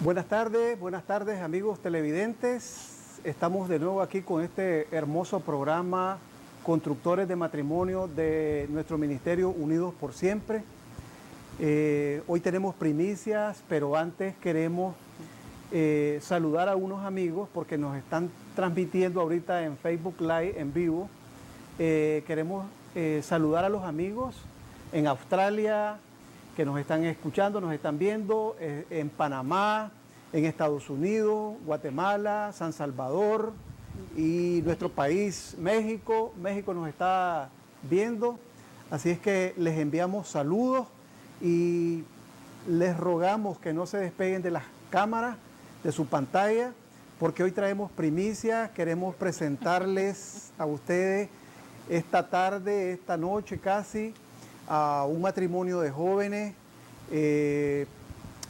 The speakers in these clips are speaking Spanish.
Buenas tardes amigos televidentes. Estamos de nuevo aquí con este hermoso programa Constructores de Matrimonio de nuestro Ministerio Unidos por Siempre. Hoy tenemos primicias, pero antes queremos saludar a unos amigos porque nos están transmitiendo ahorita en Facebook Live en vivo. Queremos saludar a los amigos en Australia, que nos están escuchando, nos están viendo, en Panamá, en Estados Unidos, Guatemala, San Salvador y nuestro país, México. México nos está viendo, así es que les enviamos saludos y les rogamos que no se despeguen de las cámaras, de su pantalla, porque hoy traemos primicias. Queremos presentarles a ustedes esta tarde, esta noche casi, a un matrimonio de jóvenes.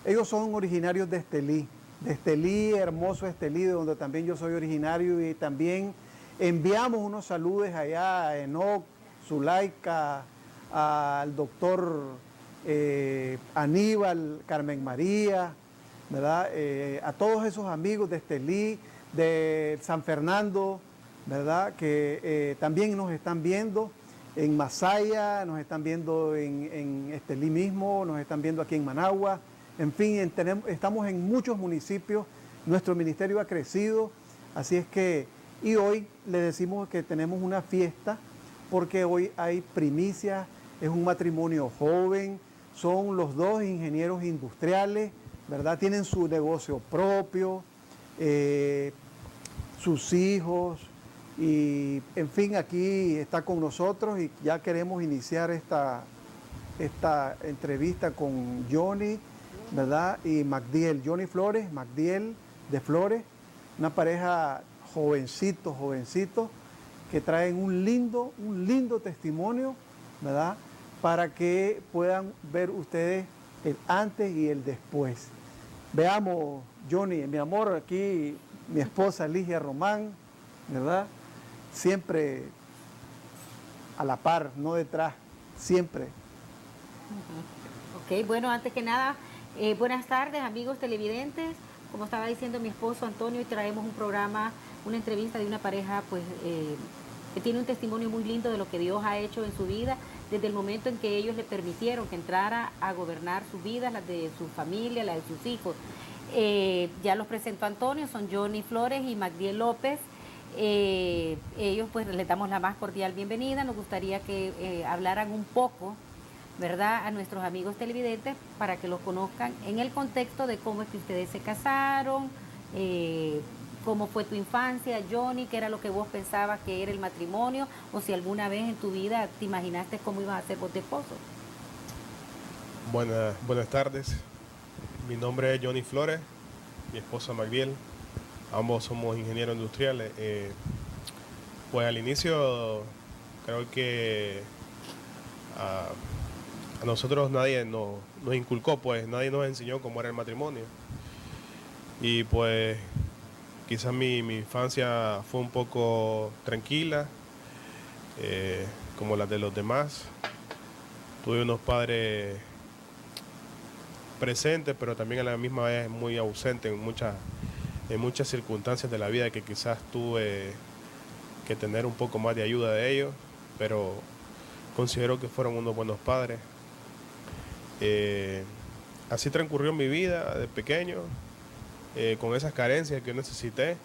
Ellos son originarios de Estelí, hermoso Estelí, de donde también yo soy originario, y también enviamos unos saludos allá a Enoc, Zulaika, al doctor Aníbal, Carmen María, ¿verdad? A todos esos amigos de Estelí, de San Fernando, ¿verdad? Que también nos están viendo en Masaya, nos están viendo en Estelí mismo, nos están viendo aquí en Managua. En fin, estamos en muchos municipios, nuestro ministerio ha crecido, así es que, y hoy le decimos que tenemos una fiesta, porque hoy hay primicias, es un matrimonio joven, son los dos ingenieros industriales, ¿verdad? Tienen su negocio propio, sus hijos. Y en fin, aquí está con nosotros y ya queremos iniciar esta entrevista con Johnny, ¿verdad? Y Magdiel, Johnny Flores, Magdiel de Flores, una pareja jovencito, que traen un lindo testimonio, ¿verdad? Para que puedan ver ustedes el antes y el después. Veamos, Johnny, mi amor, aquí mi esposa Ligia Román, ¿verdad? Siempre a la par, no detrás, siempre. Ok, bueno, antes que nada, buenas tardes amigos televidentes. Como estaba diciendo mi esposo Antonio, hoy traemos un programa, una entrevista de una pareja pues que tiene un testimonio muy lindo de lo que Dios ha hecho en su vida desde el momento en que ellos le permitieron que entrara a gobernar sus vidas, las de su familia, las de sus hijos. Ya los presento a Antonio, son Johnny Flores y Magdiel López. Ellos pues les damos la más cordial bienvenida. Nos gustaría que hablaran un poco, ¿verdad?, a nuestros amigos televidentes para que los conozcan en el contexto de cómo es que ustedes se casaron, cómo fue tu infancia, Johnny, qué era lo que vos pensabas que era el matrimonio, o si alguna vez en tu vida te imaginaste cómo ibas a ser vos de esposo. Buenas tardes, mi nombre es Johnny Flores, mi esposa Magdiel. Ambos somos ingenieros industriales. Pues al inicio creo que a nosotros nadie nos inculcó, pues nadie nos enseñó cómo era el matrimonio. Y pues quizás mi infancia fue un poco tranquila, como la de los demás. Tuve unos padres presentes, pero también a la misma vez muy ausentes en muchas circunstancias de la vida, que quizás tuve que tener un poco más de ayuda de ellos, pero considero que fueron unos buenos padres. Así transcurrió mi vida de pequeño, con esas carencias que yo necesité.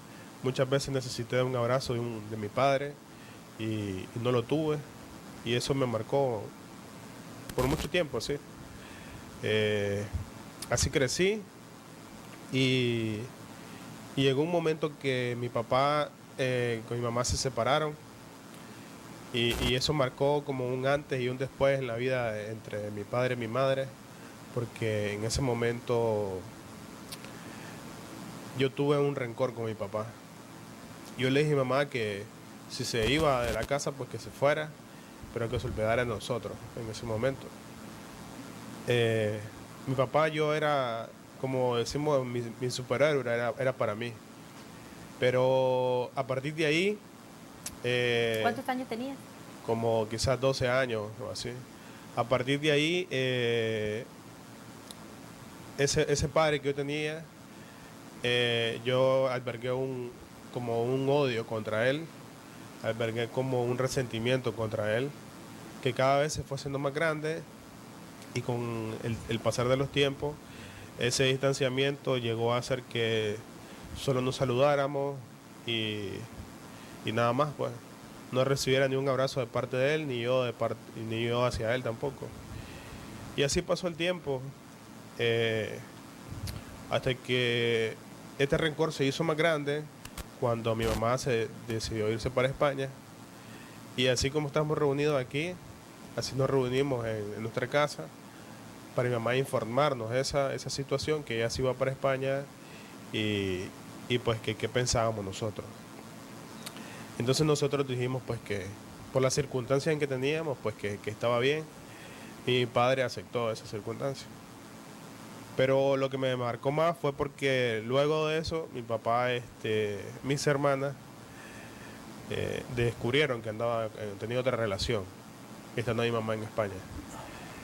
Muchas veces necesité un abrazo de mi padre y no lo tuve, y eso me marcó por mucho tiempo, ¿sí? Así crecí y llegó un momento que mi papá con mi mamá se separaron, y eso marcó como un antes y un después en la vida entre mi padre y mi madre, porque en ese momento yo tuve un rencor con mi papá. Yo le dije a mi mamá que si se iba de la casa, pues que se fuera, pero que se olvidara de nosotros en ese momento. Mi papá, yo era, como decimos, mi superhéroe era para mí. Pero a partir de ahí... ¿Cuántos años tenías? Como quizás 12 años o así. A partir de ahí, ese padre que yo tenía yo albergué como un odio contra él, albergué como un resentimiento contra él, que cada vez se fue haciendo más grande y con el pasar de los tiempos, ese distanciamiento llegó a hacer que solo nos saludáramos y nada más, pues. No recibiera ni un abrazo de parte de él, ni yo hacia él tampoco. Y así pasó el tiempo, hasta que este rencor se hizo más grande cuando mi mamá se decidió irse para España. Y así como estamos reunidos aquí, así nos reunimos en nuestra casa para mi mamá informarnos de esa situación, que ella se iba para España y pues que qué pensábamos nosotros. Entonces nosotros dijimos pues que por las circunstancias en que teníamos, pues que estaba bien. Mi padre aceptó esa circunstancia. Pero lo que me marcó más fue porque luego de eso, mi papá, mis hermanas, descubrieron que tenía otra relación, estando mi mamá en España.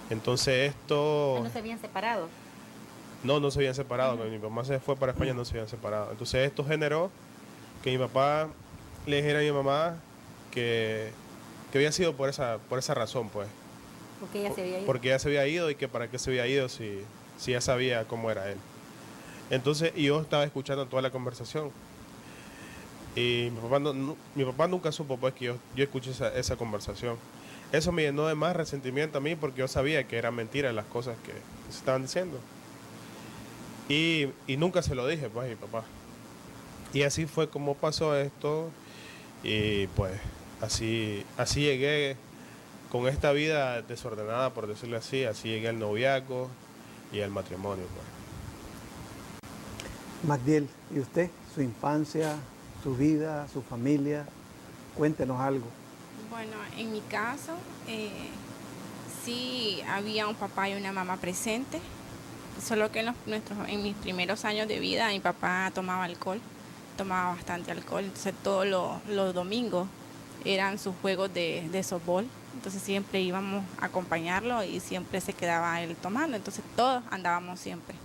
Entonces esto... ¿No se habían separado? No se habían separado. Cuando mi mamá se fue para España no se habían separado. Entonces esto generó que mi papá le dijera a mi mamá que había sido por esa razón, pues. Porque ella se había ido. Porque ella se había ido y que para qué se había ido si ya sabía cómo era él. Entonces, y yo estaba escuchando toda la conversación. Y mi papá nunca supo pues que yo escuché esa conversación. Eso me llenó de más resentimiento a mí porque yo sabía que eran mentiras las cosas que se estaban diciendo. Y nunca se lo dije pues a mi papá. Y así fue como pasó esto. Y pues así llegué con esta vida desordenada, por decirlo así llegué al noviazgo y al matrimonio. Pues. Magdiel, ¿y usted? Su infancia, su vida, su familia, cuéntenos algo. Bueno, en mi caso, sí había un papá y una mamá presentes, solo que en mis primeros años de vida mi papá tomaba bastante alcohol, entonces todos los domingos eran sus juegos de softball, entonces siempre íbamos a acompañarlo y siempre se quedaba él tomando, entonces todos andábamos siempre.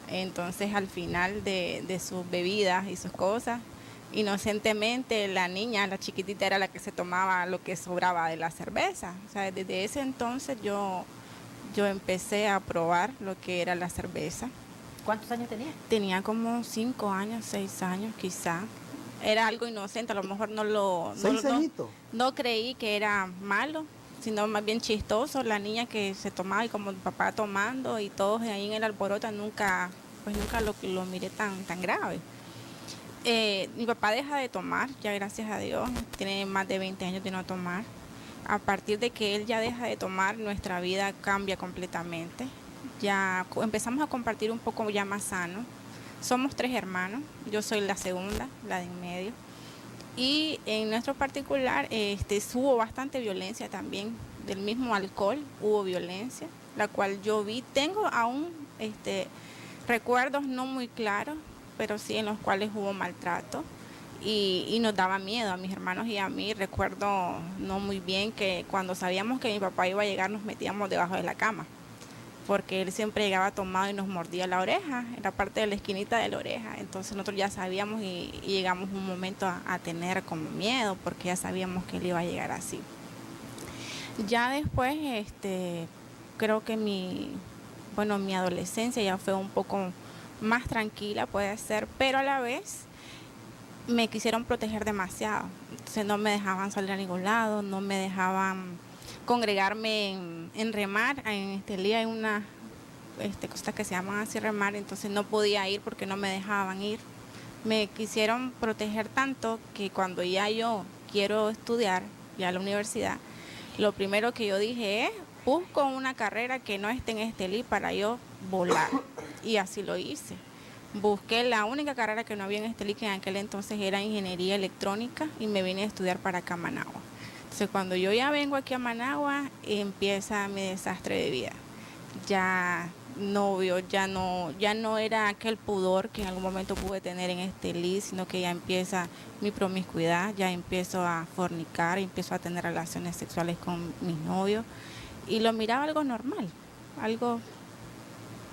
Entonces al final de sus bebidas y sus cosas, inocentemente la chiquitita era la que se tomaba lo que sobraba de la cerveza. O sea, desde ese entonces yo empecé a probar lo que era la cerveza. ¿Cuántos años tenía? Tenía como 5 años, 6 años quizá. Era algo inocente, a lo mejor no creí que era malo, sino más bien chistoso. La niña que se tomaba y como el papá tomando y todos ahí en el alboroto, nunca lo miré tan grave. Mi papá deja de tomar, ya gracias a Dios, tiene más de 20 años de no tomar. A partir de que él ya deja de tomar, nuestra vida cambia completamente. Ya empezamos a compartir un poco ya más sano. Somos 3 hermanos, yo soy la segunda, la de en medio. Y en nuestro particular hubo bastante violencia también, del mismo alcohol hubo violencia, la cual yo vi. Tengo aún recuerdos no muy claros, pero sí en los cuales hubo maltrato y nos daba miedo a mis hermanos y a mí. Recuerdo no muy bien que cuando sabíamos que mi papá iba a llegar nos metíamos debajo de la cama, porque él siempre llegaba tomado y nos mordía la oreja, en la parte de la esquinita de la oreja. Entonces nosotros ya sabíamos y llegamos un momento a tener como miedo, porque ya sabíamos que él iba a llegar así. Ya después, creo que mi adolescencia ya fue un poco más tranquila, puede ser, pero a la vez me quisieron proteger demasiado. Entonces no me dejaban salir a ningún lado, no me dejaban congregarme en remar. En Estelí hay una cosa que se llama así remar, entonces no podía ir porque no me dejaban ir. Me quisieron proteger tanto que cuando ya yo quiero estudiar ya a la universidad, lo primero que yo dije es: busco una carrera que no esté en Estelí para yo volar. Y así lo hice. Busqué la única carrera que no había en Estelí, que en aquel entonces era ingeniería electrónica, y me vine a estudiar para acá a Managua. Entonces cuando yo ya vengo aquí a Managua, empieza mi desastre de vida. Ya novio, ya no era aquel pudor que en algún momento pude tener en Estelí, sino que ya empieza mi promiscuidad, ya empiezo a fornicar, empiezo a tener relaciones sexuales con mis novios, y lo miraba algo normal, algo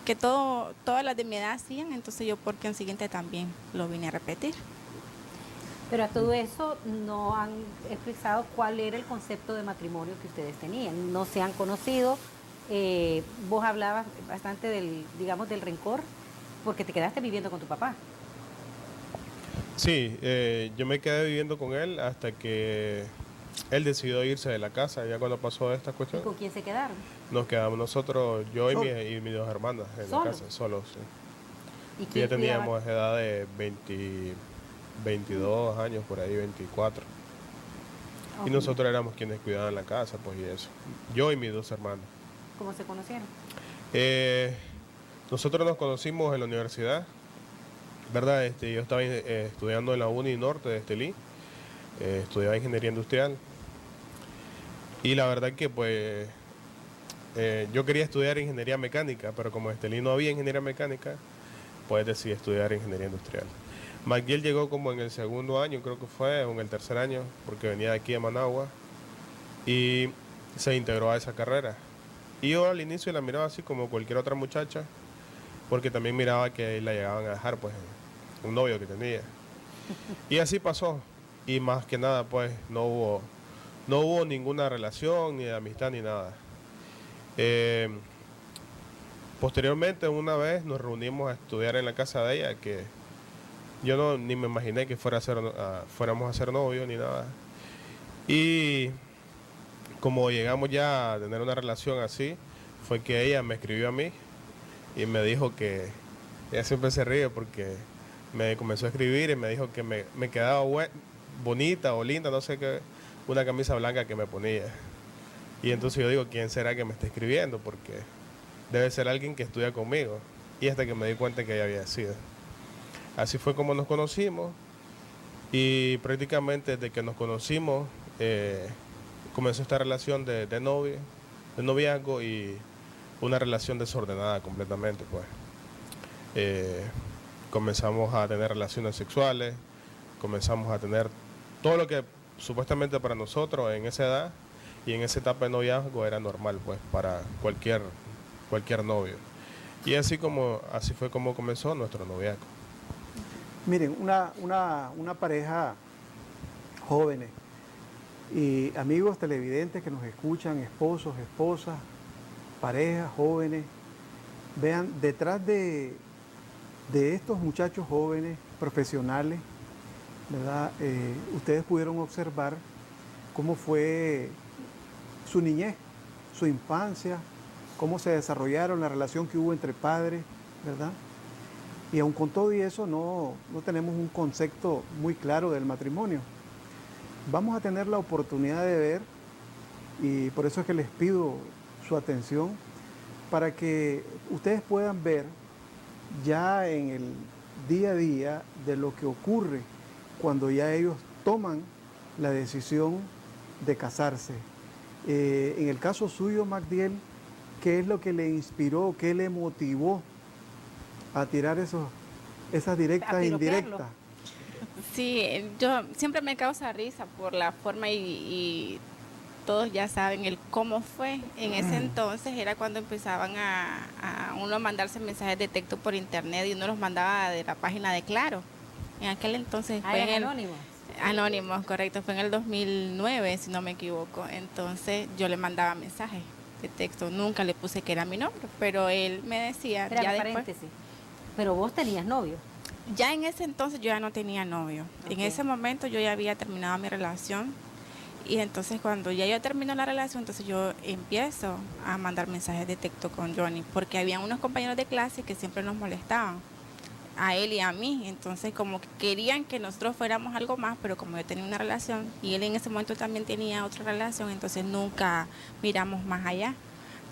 que todas las de mi edad hacían, entonces yo por consiguiente también lo vine a repetir. Pero a todo eso no han expresado cuál era el concepto de matrimonio que ustedes tenían. No se han conocido. Vos hablabas bastante del rencor, porque te quedaste viviendo con tu papá. Sí, yo me quedé viviendo con él hasta que él decidió irse de la casa, ya cuando pasó esta cuestión. ¿Y con quién se quedaron? Nos quedamos nosotros, yo y mis dos hermanas en la casa, solos. Sí. ¿Y ya teníamos edad de 22 años, por ahí 24. Okay. Y nosotros éramos quienes cuidaban la casa, pues y eso. Yo y mis dos hermanos. ¿Cómo se conocieron? Nosotros nos conocimos en la universidad, ¿verdad? Yo estaba estudiando en la Uni Norte de Estelí, estudiaba ingeniería industrial. Y la verdad que pues yo quería estudiar ingeniería mecánica, pero como en Estelí no había ingeniería mecánica, pues decidí estudiar ingeniería industrial. Magdiel llegó como en el segundo año, creo que fue, o en el tercer año, porque venía de aquí de Managua, y se integró a esa carrera. Y yo al inicio la miraba así como cualquier otra muchacha, porque también miraba que la llegaban a dejar, pues, un novio que tenía. Y así pasó, y más que nada, pues, no hubo ninguna relación, ni de amistad, ni nada. Posteriormente, una vez nos reunimos a estudiar en la casa de ella, que yo ni me imaginé que fuéramos a ser novios ni nada. Y como llegamos ya a tener una relación así, fue que ella me escribió a mí y me dijo que, ella siempre se ríe porque me comenzó a escribir y me dijo que me quedaba bonita o linda, no sé qué, una camisa blanca que me ponía. Y entonces yo digo, ¿quién será que me está escribiendo? Porque debe ser alguien que estudia conmigo. Y hasta que me di cuenta que ella había sido. Así fue como nos conocimos y prácticamente desde que nos conocimos comenzó esta relación de noviazgo y una relación desordenada completamente, pues. Comenzamos a tener relaciones sexuales, comenzamos a tener todo lo que supuestamente para nosotros en esa edad y en esa etapa de noviazgo era normal, pues, para cualquier novio. Y así fue como comenzó nuestro noviazgo. Miren, una pareja jóvenes y amigos televidentes que nos escuchan, esposos, esposas, parejas jóvenes, vean, detrás de estos muchachos jóvenes, profesionales, ¿verdad? Ustedes pudieron observar cómo fue su niñez, su infancia, cómo se desarrollaron, la relación que hubo entre padres, ¿verdad? Y aun con todo y eso no tenemos un concepto muy claro del matrimonio. Vamos a tener la oportunidad de ver, y por eso es que les pido su atención, para que ustedes puedan ver ya en el día a día de lo que ocurre cuando ya ellos toman la decisión de casarse. En el caso suyo, Magdiel, ¿qué es lo que le inspiró, qué le motivó a tirar esas directas e indirectas? Sí, yo siempre me causa risa por la forma y todos ya saben el cómo fue. En ese entonces era cuando empezaban a uno mandarse mensajes de texto por internet y uno los mandaba de la página de Claro. En aquel entonces fue anónimos. Anónimos, correcto, fue en el 2009, si no me equivoco. Entonces yo le mandaba mensajes de texto, nunca le puse que era mi nombre, pero él me decía, espera, ya después, paréntesis. Pero vos tenías novio. Ya en ese entonces yo ya no tenía novio. Okay. En ese momento yo ya había terminado mi relación y entonces cuando ya yo termino la relación, entonces yo empiezo a mandar mensajes de texto con Johnny, porque había unos compañeros de clase que siempre nos molestaban, a él y a mí, entonces como que querían que nosotros fuéramos algo más, pero como yo tenía una relación y él en ese momento también tenía otra relación, entonces nunca miramos más allá.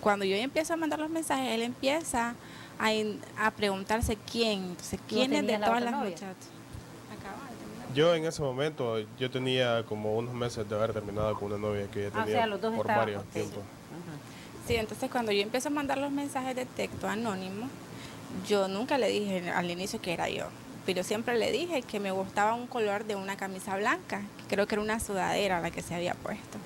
Cuando yo empiezo a mandar los mensajes, él empieza a preguntarse quién es de todas las muchachas. Yo en ese momento, yo tenía como unos meses de haber terminado con una novia que ya tenía por varios tiempos. Sí, entonces cuando yo empiezo a mandar los mensajes de texto anónimos, yo nunca le dije al inicio que era yo, pero siempre le dije que me gustaba un color de una camisa blanca, que creo que era una sudadera la que se había puesto.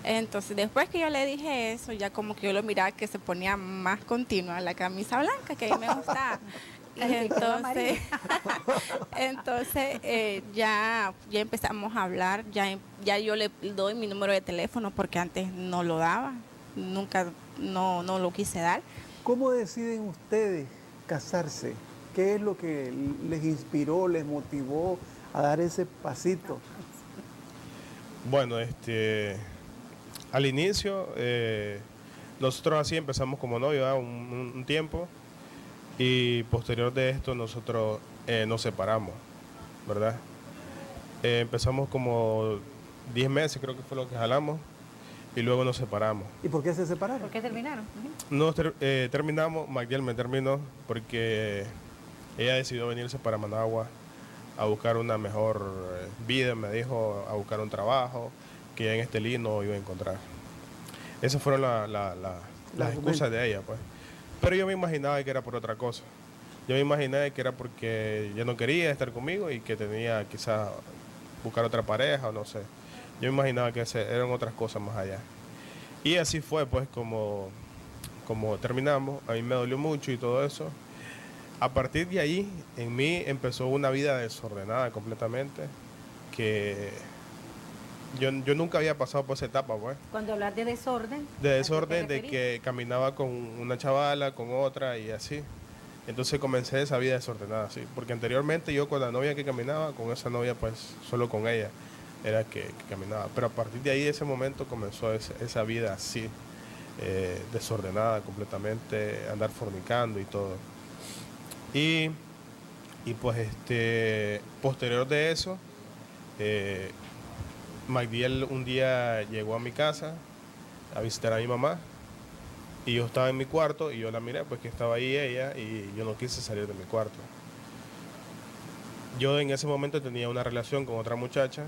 Entonces, después que yo le dije eso, ya como que yo lo miraba que se ponía más continua la camisa blanca, que a mí me gustaba. Y entonces, ya empezamos a hablar, ya yo le doy mi número de teléfono porque antes no lo daba, nunca, no lo quise dar. ¿Cómo deciden ustedes casarse? ¿Qué es lo que les inspiró, les motivó a dar ese pasito? Bueno, al inicio, nosotros así empezamos como novios un tiempo, y posterior de esto nosotros nos separamos, ¿verdad? Empezamos como 10 meses, creo que fue lo que jalamos, y luego nos separamos. ¿Y por qué se separaron? ¿Por qué terminaron? Terminamos, Magdiel me terminó porque ella decidió venirse para Managua a buscar una mejor vida, me dijo, a buscar un trabajo que ya en Estelí no iba a encontrar. Esas fueron las excusas de ella, pues. Pero yo me imaginaba que era por otra cosa. Yo me imaginé que era porque ella no quería estar conmigo y que tenía quizás buscar otra pareja o no sé. Yo me imaginaba que eran otras cosas más allá. Y así fue, pues, como terminamos. A mí me dolió mucho y todo eso. A partir de ahí, en mí empezó una vida desordenada completamente, que yo nunca había pasado por esa etapa, pues. Cuando hablas de desorden. De desorden, de que caminaba con una chavala, con otra y así. Entonces comencé esa vida desordenada, sí. Porque anteriormente yo con la novia que caminaba, con esa novia, pues, solo con ella era que caminaba. Pero a partir de ahí, ese momento, comenzó esa vida así, desordenada completamente, andar fornicando y todo. Y pues posterior de eso, Magdiel un día llegó a mi casa a visitar a mi mamá y yo estaba en mi cuarto y yo la miré, pues que estaba ahí ella, y yo no quise salir de mi cuarto. Yo en ese momento tenía una relación con otra muchacha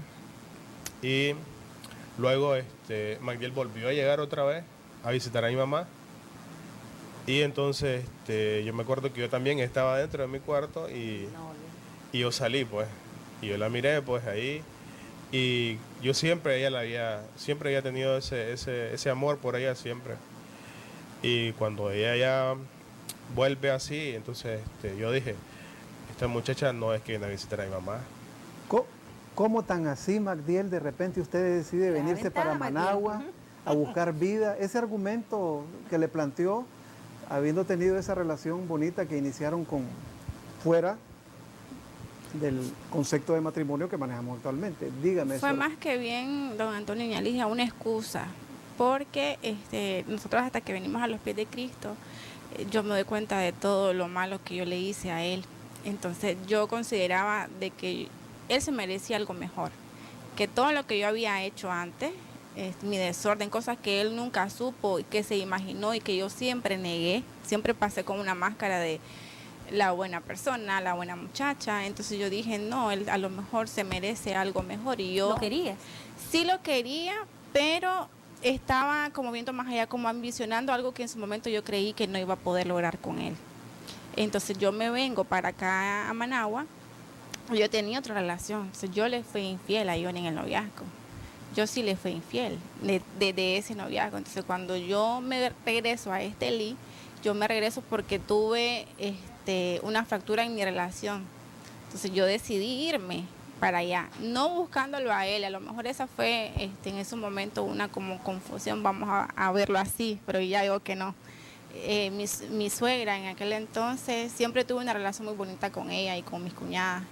y luego Magdiel volvió a llegar otra vez a visitar a mi mamá. Y entonces yo me acuerdo que yo también estaba dentro de mi cuarto y yo salí, pues, y yo la miré, pues, ahí, y yo siempre había tenido ese amor por ella, siempre. Y cuando ella ya vuelve así, entonces yo dije, esta muchacha no es que viene a visitar a mi mamá. ¿Cómo tan así, Magdiel, de repente usted decide venirse para Managua a buscar vida? Ese argumento que le planteó, habiendo tenido esa relación bonita que iniciaron fuera del concepto de matrimonio que manejamos actualmente. Dígame eso. Fue más que bien, don Antonio Iñalija, una excusa, porque nosotros hasta que venimos a los pies de Cristo, yo me doy cuenta de todo lo malo que yo le hice a él. Entonces yo consideraba de que él se merecía algo mejor, que todo lo que yo había hecho antes, mi desorden, cosas que él nunca supo y que se imaginó y que yo siempre negué, siempre pasé con una máscara de la buena persona, la buena muchacha. Entonces yo dije, no, él a lo mejor se merece algo mejor. Y yo... ¿Lo querías? Sí lo quería, pero estaba como viendo más allá, como ambicionando algo que en su momento yo creí que no iba a poder lograr con él. Entonces yo me vengo para acá a Managua. Yo tenía otra relación, entonces yo le fui infiel a Ivonne en el noviazgo. Yo sí le fui infiel de ese noviazgo. Entonces cuando yo me regreso a Estelí, yo me regreso porque tuve una fractura en mi relación. Entonces yo decidí irme para allá, no buscándolo a él. A lo mejor esa fue en ese momento una como confusión, vamos a verlo así, pero ya digo que no. Mi suegra en aquel entonces, siempre tuve una relación muy bonita con ella y con mis cuñadas.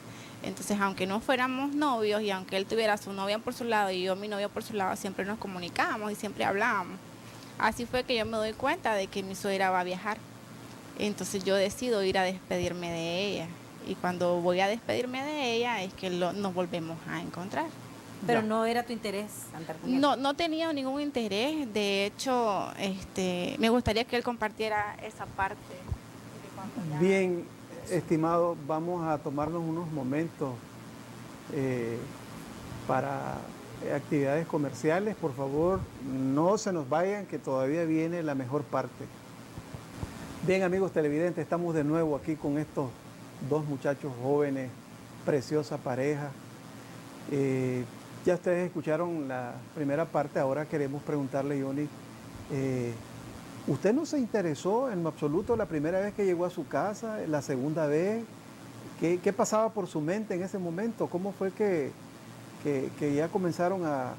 Entonces, aunque no fuéramos novios y aunque él tuviera su novia por su lado y yo mi novia por su lado, siempre nos comunicábamos y siempre hablábamos. Así fue que yo me doy cuenta de que mi suegra va a viajar. Entonces yo decido ir a despedirme de ella. Y cuando voy a despedirme de ella es que nos volvemos a encontrar. Pero no era tu interés andar con él. No tenía ningún interés. De hecho, me gustaría que él compartiera esa parte. Bien, estimado, vamos a tomarnos unos momentos para actividades comerciales. Por favor, no se nos vayan, que todavía viene la mejor parte. Bien, amigos televidentes, estamos de nuevo aquí con estos dos muchachos jóvenes, preciosa pareja. Ya ustedes escucharon la primera parte, ahora queremos preguntarle, Johnny, ¿usted no se interesó en lo absoluto la primera vez que llegó a su casa, la segunda vez? ¿Qué pasaba por su mente en ese momento? ¿Cómo fue que ya comenzaron a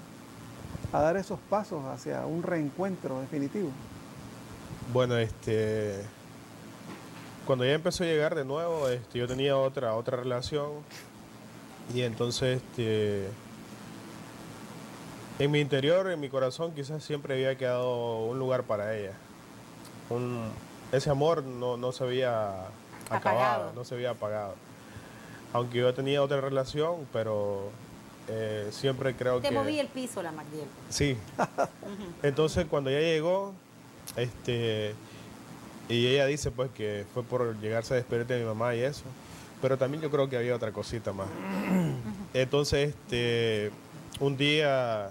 dar esos pasos hacia un reencuentro definitivo? Bueno, cuando ella empezó a llegar de nuevo, yo tenía otra relación y entonces, en mi interior, en mi corazón, quizás siempre había quedado un lugar para ella. Ese amor no se había acabado, no se había apagado. Aunque yo tenía otra relación, pero siempre creo que... Te moví el piso, la Magdiel. Sí. Entonces, cuando ella llegó, y ella dice pues que fue por llegarse a despedir de mi mamá y eso, pero también yo creo que había otra cosita más. Entonces, un día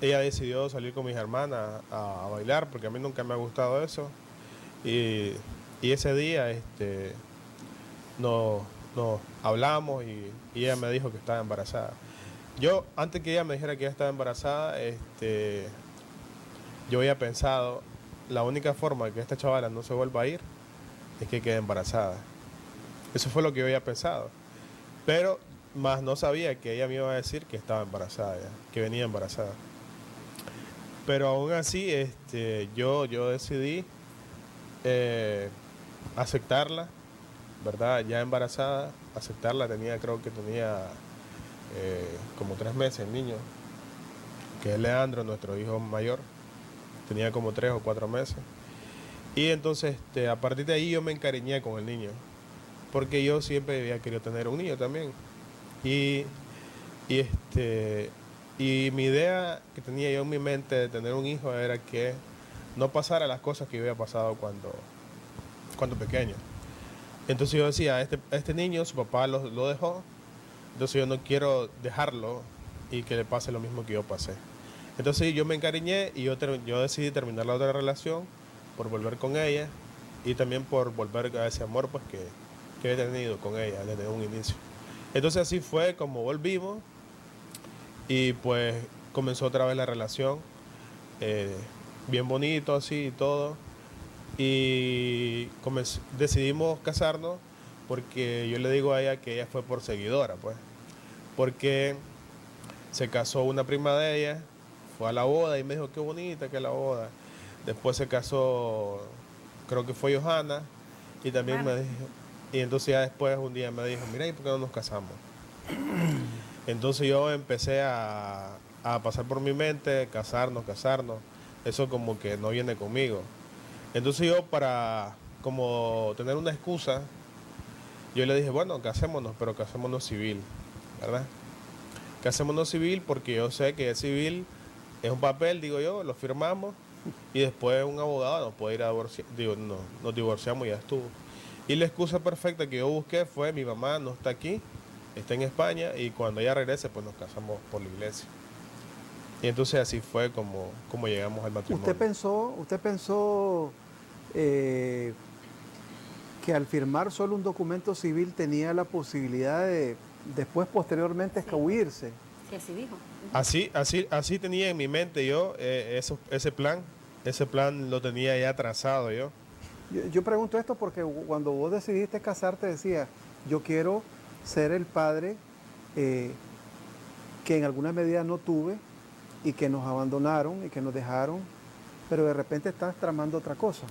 ella decidió salir con mis hermanas a bailar, porque a mí nunca me ha gustado eso. Y ese día nos hablamos y ella me dijo que estaba embarazada. Yo, antes que ella me dijera que ella estaba embarazada, yo había pensado, la única forma de que esta chavala no se vuelva a ir es que quede embarazada. Eso fue lo que yo había pensado. Pero más no sabía que ella me iba a decir que estaba embarazada, ya, que venía embarazada. Pero aún así, yo decidí aceptarla, ¿verdad? Ya embarazada, aceptarla. Creo que tenía como 3 meses el niño, que es Leandro, nuestro hijo mayor. Tenía como 3 o 4 meses. Y entonces, a partir de ahí yo me encariñé con el niño, porque yo siempre había querido tener un niño también. Y mi idea que tenía yo en mi mente de tener un hijo era que no pasara las cosas que yo había pasado cuando pequeño. Entonces yo decía, este niño, su papá lo dejó, entonces yo no quiero dejarlo y que le pase lo mismo que yo pasé. Entonces yo me encariñé y yo decidí terminar la otra relación por volver con ella y también por volver a ese amor pues que he tenido con ella desde un inicio. Entonces así fue como volvimos y pues comenzó otra vez la relación, bien bonito así y todo. Y decidimos casarnos porque yo le digo a ella que ella fue por seguidora, pues. Porque se casó una prima de ella, fue a la boda y me dijo qué bonita que es la boda. Después se casó, creo que fue Johanna, y también me dijo, y entonces ya después un día me dijo, mira, ¿y por qué no nos casamos? Entonces yo empecé a pasar por mi mente, casarnos. Eso como que no viene conmigo. Entonces yo, para como tener una excusa, yo le dije, bueno, casémonos, pero casémonos civil, ¿verdad? Casémonos civil porque yo sé que el civil es un papel, digo yo, lo firmamos y después un abogado nos puede ir a divorciar, nos divorciamos y ya estuvo. Y la excusa perfecta que yo busqué fue, mi mamá no está aquí, está en España y cuando ella regrese pues nos casamos por la iglesia. Y entonces así fue como llegamos al matrimonio. ¿Usted pensó que al firmar solo un documento civil tenía la posibilidad de después posteriormente escabullirse? Sí, así dijo. Así tenía en mi mente yo ese plan lo tenía ya trazado yo. Yo pregunto esto porque cuando vos decidiste casarte decía, yo quiero ser el padre que en alguna medida no tuve y que nos abandonaron y que nos dejaron, pero de repente estás tramando otra cosa.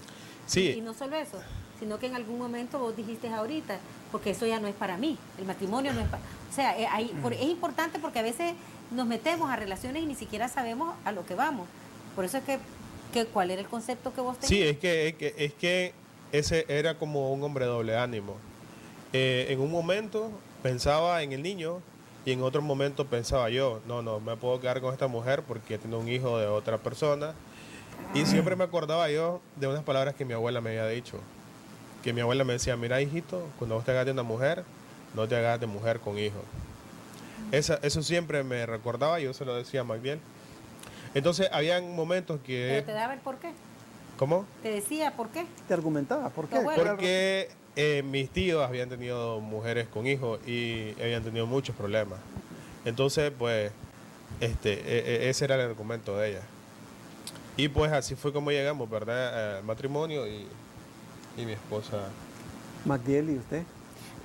Sí. Y no solo eso, sino que en algún momento vos dijiste ahorita, porque eso ya no es para mí, el matrimonio no es para... O sea, es importante porque a veces nos metemos a relaciones y ni siquiera sabemos a lo que vamos. Por eso es que ¿cuál era el concepto que vos tenías? Sí, es que ese era como un hombre doble ánimo. En un momento pensaba en el niño y en otro momento pensaba yo, no me puedo quedar con esta mujer porque tiene un hijo de otra persona. Y siempre me acordaba yo de unas palabras que mi abuela me había dicho. Que mi abuela me decía, mira hijito, cuando vos te hagas de una mujer, no te hagas de mujer con hijo. Eso siempre me recordaba, yo se lo decía a Magdiel. Entonces, habían momentos que... ¿Pero te daba el por qué? ¿Cómo? ¿Te decía por qué? ¿Te argumentaba? ¿Por qué? Porque mis tíos habían tenido mujeres con hijos y habían tenido muchos problemas. Entonces, pues, Ese era el argumento de ella. Y pues así fue como llegamos, ¿verdad? Al matrimonio y mi esposa. Magdiel, ¿y usted?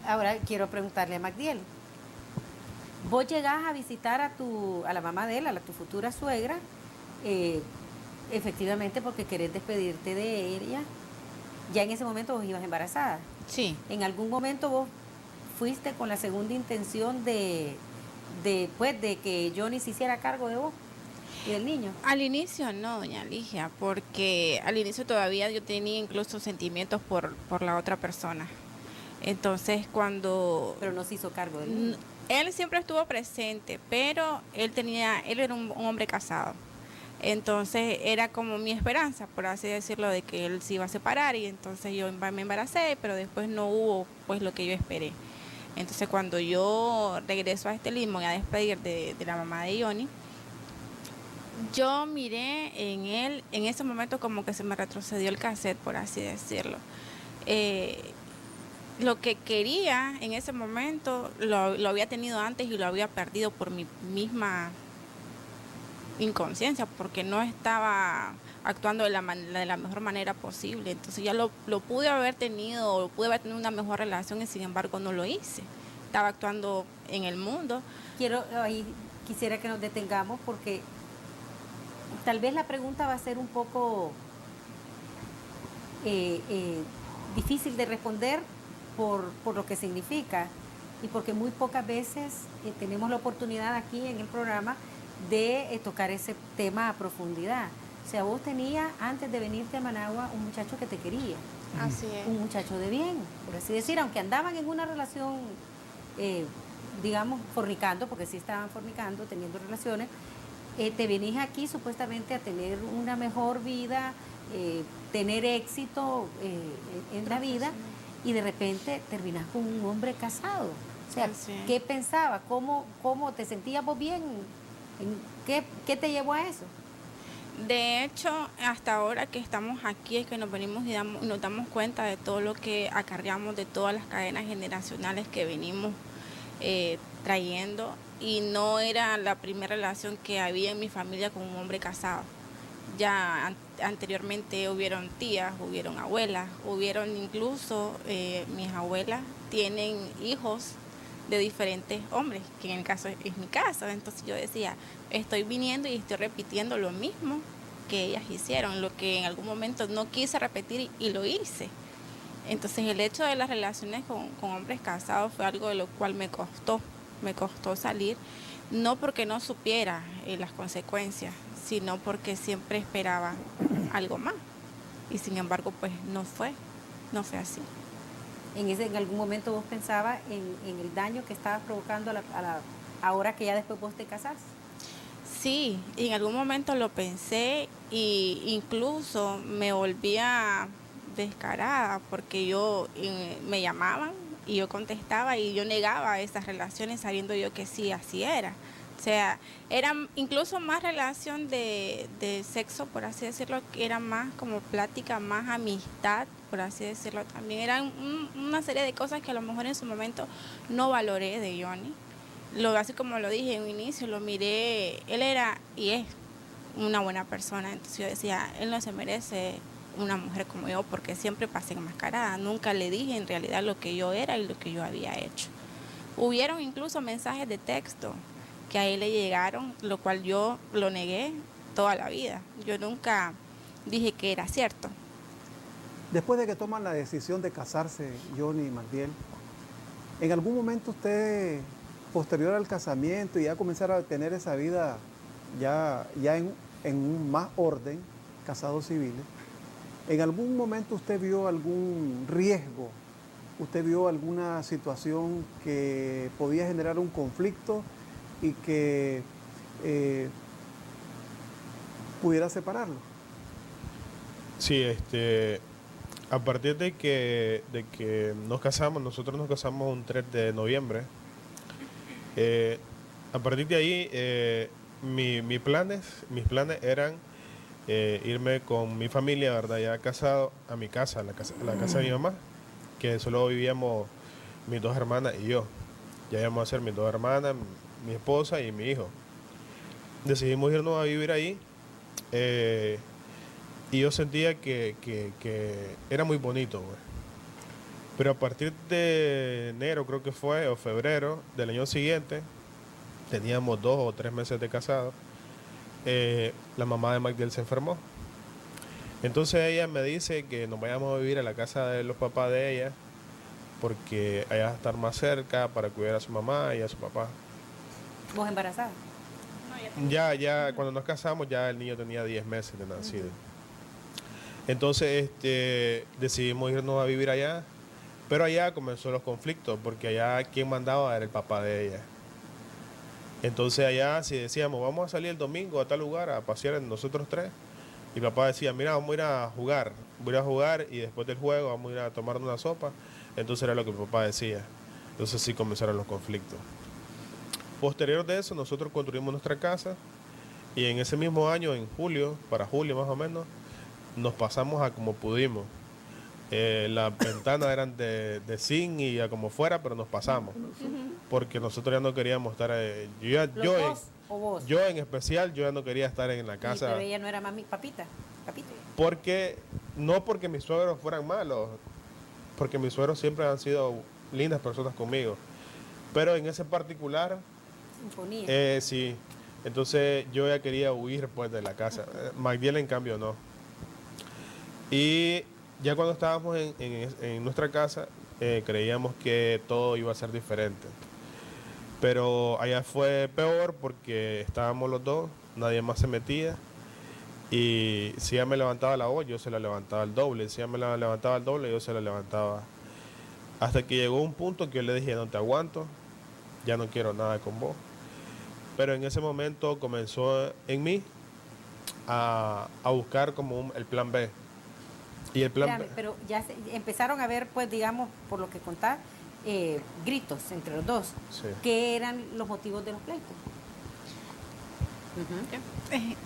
Ahora quiero preguntarle a Magdiel. Vos llegás a visitar a la mamá de él, a tu futura suegra, efectivamente porque querés despedirte de ella. Ya en ese momento vos ibas embarazada. Sí. ¿En algún momento vos fuiste con la segunda intención de que Johnny se hiciera cargo de vos y del niño? Al inicio no, doña Ligia, porque al inicio todavía yo tenía incluso sentimientos por la otra persona. Entonces Pero no se hizo cargo del niño. Él siempre estuvo presente, pero él era un hombre casado. Entonces era como mi esperanza, por así decirlo, de que él se iba a separar, y entonces yo me embaracé, pero después no hubo pues lo que yo esperé. Entonces cuando yo regreso a este limbo y a despedir de la mamá de Johnny, yo miré en él, en ese momento como que se me retrocedió el cassette, por así decirlo. Lo que quería en ese momento lo había tenido antes y lo había perdido por mi misma inconsciencia, porque no estaba actuando de la mejor manera posible. Entonces ya lo pude haber tenido una mejor relación, y sin embargo no lo hice. Estaba actuando en el mundo. Quisiera que nos detengamos, porque tal vez la pregunta va a ser un poco difícil de responder por lo que significa, y porque muy pocas veces tenemos la oportunidad aquí en el programa de tocar ese tema a profundidad. O sea, vos tenías, antes de venirte a Managua, un muchacho que te quería. Así es. Un muchacho de bien, por así decir, aunque andaban en una relación, digamos, fornicando, porque sí estaban fornicando, teniendo relaciones. Te venís aquí supuestamente a tener una mejor vida, tener éxito en la vida, y de repente terminás con un hombre casado. O sea, ¿qué pensabas? ¿Cómo te sentías vos bien? ¿Qué te llevó a eso? De hecho, hasta ahora que estamos aquí es que nos venimos y nos damos cuenta de todo lo que acarreamos, de todas las cadenas generacionales que venimos trayendo, y no era la primera relación que había en mi familia con un hombre casado. Ya anteriormente hubieron tías, hubieron abuelas, hubieron incluso mis abuelas tienen hijos de diferentes hombres, que en el caso es mi caso. Entonces yo decía, estoy viniendo y estoy repitiendo lo mismo que ellas hicieron, lo que en algún momento no quise repetir y lo hice. Entonces el hecho de las relaciones con hombres casados fue algo de lo cual me costó salir, no porque no supiera las consecuencias, sino porque siempre esperaba algo más, y sin embargo pues no fue así. ¿En algún momento vos pensabas en el daño que estabas provocando ahora que ya después vos te casás? Sí, en algún momento lo pensé, y incluso me volvía descarada, porque me llamaban y yo contestaba y yo negaba esas relaciones sabiendo yo que sí, así era. O sea, era incluso más relación de sexo, por así decirlo, que era más como plática, más amistad, por así decirlo. También eran una serie de cosas que a lo mejor en su momento no valoré de Johnny. Así como lo dije en un inicio, lo miré, él era y es una buena persona. Entonces yo decía, él no se merece una mujer como yo, porque siempre pasé enmascarada. Nunca le dije en realidad lo que yo era y lo que yo había hecho. Hubieron incluso mensajes de texto que a él le llegaron, lo cual yo lo negué toda la vida. Yo nunca dije que era cierto. Después de que toman la decisión de casarse, Johnny y Magdiel, ¿en algún momento usted, posterior al casamiento y ya comenzar a tener esa vida ya en un más orden, casados civiles, en algún momento usted vio algún riesgo, usted vio alguna situación que podía generar un conflicto y que pudiera separarlo? Sí, a partir de que nosotros nos casamos un 3 de noviembre. A partir de ahí, mis planes eran irme con mi familia, ¿verdad? Ya casado, a mi casa, a la casa de mi mamá, que solo vivíamos mis dos hermanas y yo. Ya íbamos a ser mis dos hermanas, mi esposa y mi hijo. decidimos irnos a vivir ahí. Y yo sentía que era muy bonito, güey. Pero a partir de enero, creo que fue, o febrero del año siguiente, teníamos 2 o 3 meses de casado, la mamá de Magdiel se enfermó. Entonces ella me dice que nos vayamos a vivir a la casa de los papás de ella, porque allá va a estar más cerca para cuidar a su mamá y a su papá. ¿Vos embarazada? Ya, cuando nos casamos, ya el niño tenía 10 meses de nacido. Entonces, decidimos irnos a vivir allá, pero allá comenzó los conflictos, porque allá quien mandaba era el papá de ella. Entonces allá, si decíamos, vamos a salir el domingo a tal lugar a pasear nosotros 3, y papá decía, mira, vamos a ir a jugar, voy a ir a jugar y después del juego vamos a ir a tomar una sopa. Entonces era lo que mi papá decía. Entonces sí comenzaron los conflictos. Posterior de eso, nosotros construimos nuestra casa y en ese mismo año, en julio, para julio más o menos, nos pasamos a como pudimos. Las ventanas eran de zinc y a como fuera, pero nos pasamos. Porque nosotros ya no queríamos estar... yo en especial, yo ya no quería estar en la casa. Pero ella no era mami, papita. Porque, no porque mis suegros fueran malos, porque mis suegros siempre han sido lindas personas conmigo. Pero en ese particular... sí. Entonces yo ya quería huir pues de la casa. Magdiel en cambio no. Y ya cuando estábamos en nuestra casa, creíamos que todo iba a ser diferente. Pero allá fue peor porque estábamos los dos, nadie más se metía. Y si ella me levantaba la voz, yo se la levantaba al doble. Si ella me la levantaba al doble, yo se la levantaba. Hasta que llegó un punto que yo le dije, no te aguanto, ya no quiero nada con vos. Pero en ese momento comenzó en mí a buscar como el plan B. Y el plan B. Pero ya empezaron a ver, pues digamos, por lo que contás, gritos entre los dos. Sí. ¿Qué eran los motivos de los pleitos?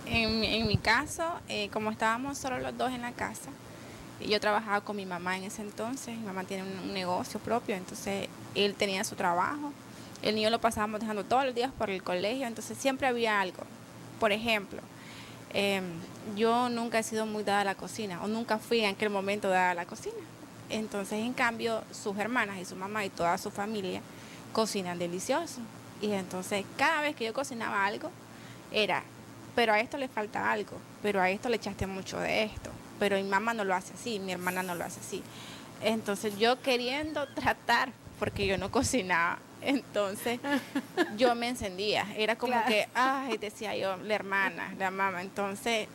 En mi caso, como estábamos solo los dos en la casa, yo trabajaba con mi mamá en ese entonces. Mi mamá tiene un negocio propio, entonces él tenía su trabajo. El niño lo pasábamos dejando todos los días por el colegio, entonces siempre había algo. Por ejemplo, yo nunca he sido muy dada a la cocina, o nunca fui en aquel momento dada a la cocina. Entonces, en cambio, sus hermanas y su mamá y toda su familia cocinan delicioso. Y entonces, cada vez que yo cocinaba algo, era, pero a esto le falta algo, pero a esto le echaste mucho de esto, pero mi mamá no lo hace así, mi hermana no lo hace así. Entonces, yo queriendo tratar, porque yo no cocinaba, entonces yo me encendía, era como que, ay, decía yo, la hermana, la mamá, entonces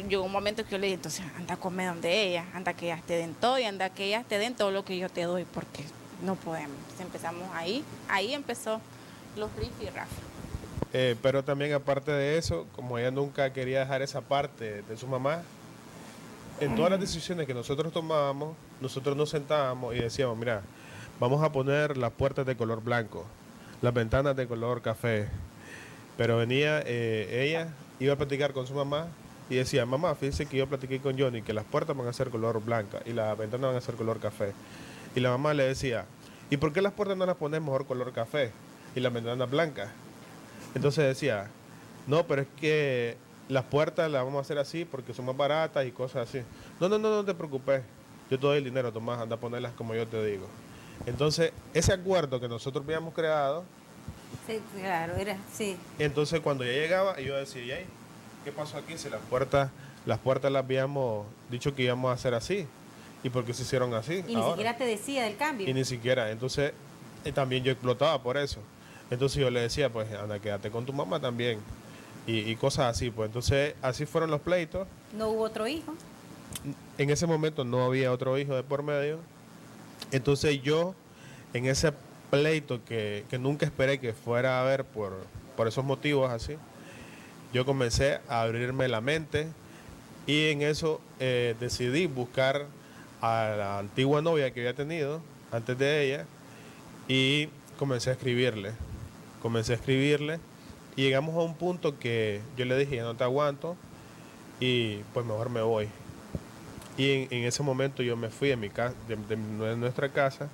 llegó un momento que yo le dije, entonces anda a comer donde ella, anda que ella te den todo y anda que ella te den todo lo que yo te doy, porque no podemos. Entonces empezamos ahí empezó los rifirrafes. Pero también aparte de eso, como ella nunca quería dejar esa parte de su mamá, en todas las decisiones que nosotros tomábamos, nosotros nos sentábamos y decíamos, mira, vamos a poner las puertas de color blanco, las ventanas de color café. Pero venía ella, iba a platicar con su mamá y decía, mamá, fíjese que yo platiqué con Johnny que las puertas van a ser color blanca y las ventanas van a ser color café. Y la mamá le decía, ¿y por qué las puertas no las pones mejor color café y las ventanas blancas? Entonces decía, no, pero es que las puertas las vamos a hacer así porque son más baratas y cosas así. No te preocupes, yo te doy el dinero, Tomás, anda a ponerlas como yo te digo. Entonces, ese acuerdo que nosotros habíamos creado... Sí, claro, era, sí. Entonces, cuando ya llegaba, yo decía, ¿y qué pasó aquí? Si las puertas las habíamos dicho que íbamos a hacer así. ¿Y por qué se hicieron así? Y ni siquiera te decía del cambio. Y ni siquiera. Entonces, también yo explotaba por eso. Entonces, yo le decía, pues, anda, quédate con tu mamá también. Y cosas así, pues. Entonces, así fueron los pleitos. ¿No hubo otro hijo? En ese momento no había otro hijo de por medio. Entonces yo, en ese pleito que nunca esperé que fuera a haber por esos motivos así, yo comencé a abrirme la mente y en eso decidí buscar a la antigua novia que había tenido antes de ella y comencé a escribirle y llegamos a un punto que yo le dije, ya no te aguanto y pues mejor me voy. Y en ese momento yo me fui de mi casa, de nuestra casa,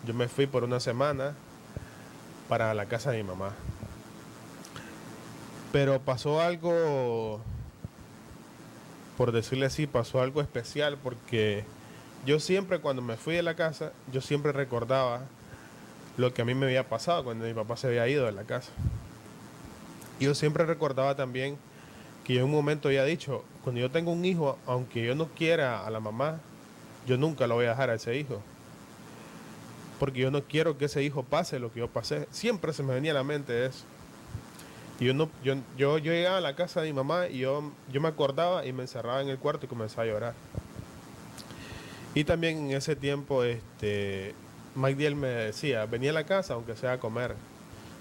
yo me fui por una semana para la casa de mi mamá. Pero pasó algo, por decirle así, pasó algo especial porque yo siempre cuando me fui de la casa, yo siempre recordaba lo que a mí me había pasado cuando mi papá se había ido de la casa. Yo siempre recordaba también que yo en un momento había dicho, cuando yo tengo un hijo, aunque yo no quiera a la mamá, yo nunca lo voy a dejar a ese hijo. Porque yo no quiero que ese hijo pase lo que yo pasé. Siempre se me venía a la mente eso. Y yo llegaba a la casa de mi mamá y yo me acordaba y me encerraba en el cuarto y comenzaba a llorar. Y también en ese tiempo, Magdiel me decía, venía a la casa aunque sea a comer,